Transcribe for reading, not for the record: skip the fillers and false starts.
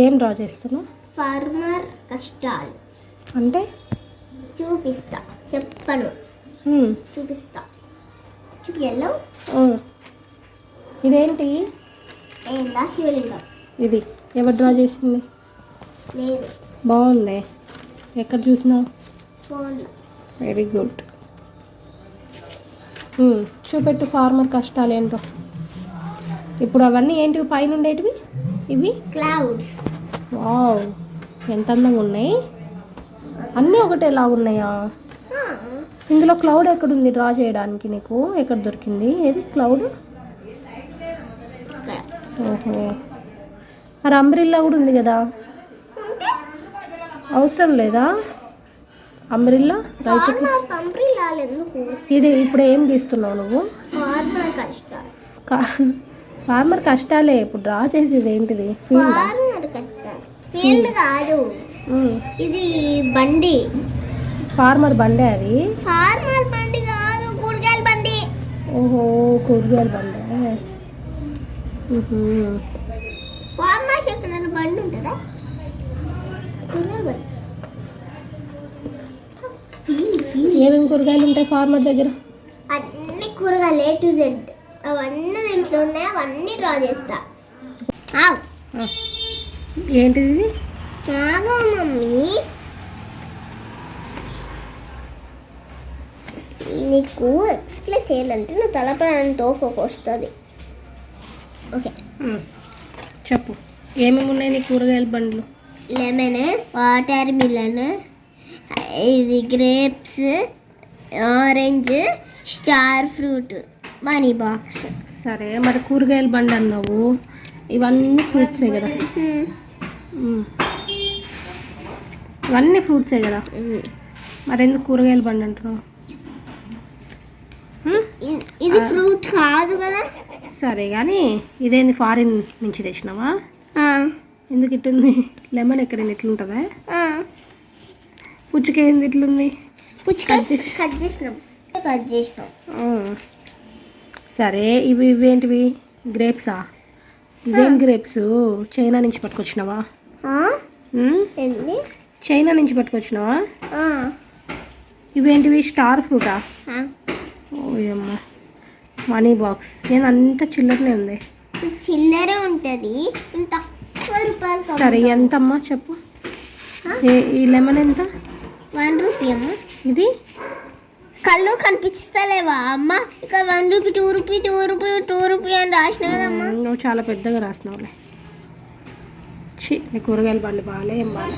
ఏం డ్రా చేస్తున్నావు? ఫార్మర్ కష్టాలు అంటే చూపిస్తా, చెప్పను, చూపిస్తా. చూపియల్లో ఇదేంటి? ఏందా శివలింగం. ఇది ఎవరు డ్రా చేసింది? లేదు. బాగుంది. ఎక్కడ చూసినావు? ఫోన్లో. Very good. చూపెట్టు ఫార్మర్ కష్టాలు ఏంటో. ఇప్పుడు అవన్నీ ఏంటివి పైన ఉండేటివి? ఇవి క్లౌడ్స్. వావ్, ఎంత అందంగా ఉన్నాయి. అన్నీ ఒకటేలా ఉన్నాయా? ఇందులో క్లౌడ్ ఎక్కడుంది డ్రా చేయడానికి? నీకు ఎక్కడ దొరికింది? ఏది క్లౌడ్? ఓహో, మరి అంబ్రిల్లా కూడా ఉంది కదా, అవసరం లేదా అంబ్రిల్లా రైతుకి? ఇది ఇప్పుడు ఏం గీస్తున్నావు నువ్వు? ఫార్మర్ కష్టాలే ఇప్పుడు డ్రా చేసేది ఏంటిది? ఫీల్డ్ కాదు, ఇది బండి. ఫార్మర్ బండి అది? ఫార్మర్ బండి కాదు, కూరగాయల బండి. ఓహో, కూరగాయల బండి. ఫార్మర్కి ఎక్కడైనా బండి ఉంటుందా? ఏమేమి కూరగాయలు ఉంటాయి ఫార్మర్ దగ్గర? అన్ని కూరగాయలు A to Z, అవన్నీ దీంట్లో ఉన్నాయి. అవన్నీ డ్రా చేస్తా. ఏంటిది ఇది? ఆగు మమ్మీ, నీకు ఎక్స్ప్లెయిన్ చేయాలంటే నా తలప్రాణం తోఫోకి వస్తుంది. ఓకే, చెప్పు ఏమేమి ఉన్నాయి నీ కూరగాయల బండ్లు? లెమన్, వాటర్ మిలన్, ఇది grapes, orange, star fruit, money box. సరే, మరి కూరగాయల బండి అన్నావు, ఇవన్నీ ఫ్రూట్సే కదా? ఇవన్నీ ఫ్రూట్సే కదా, మరి ఎందుకు కూరగాయల బండి అంటున్నావు? ఇది ఫ్రూట్ కాదు కదా. సరే కానీ ఇదేంది, ఫారిన్ నుంచి తెచ్చినావా? ఎందుకు ఇట్లుంది? లెమన్ ఎక్కడైనా ఇట్లుంటుందా? పుచ్చకాయ ఏంది ఇట్లుంది? కట్ చేసినాం. సరే, ఇవేంటివి? గ్రేప్సా? ఇదేం గ్రేప్స్? చైనా నుంచి పట్టుకొచ్చినావా? చైనా నుంచి పట్టుకొచ్చినావా? ఇవేంటివి? స్టార్ ఫ్రూటా? ఓయమ్మ, మనీ బాక్స్. నేను అంత చిల్లరనే ఉంది. చిల్లరే ఉంటుంది. సరే, ఎంతమ్మా చెప్పు. ఈ లెమన్ ఎంత? 1 రూపీ అమ్మ. ఇది కళ్ళు కనిపిస్తలేవా అమ్మ? ఇక్కడ 1 రూపీ, 2 రూపీ, 2 రూపీ, 2 రూపీ అని రాసిన కదమ్మా. నువ్వు చాలా పెద్దగా రాసినావులే. నీ కూరగాయల బండి బాగాలే, ఏం బాగాలే.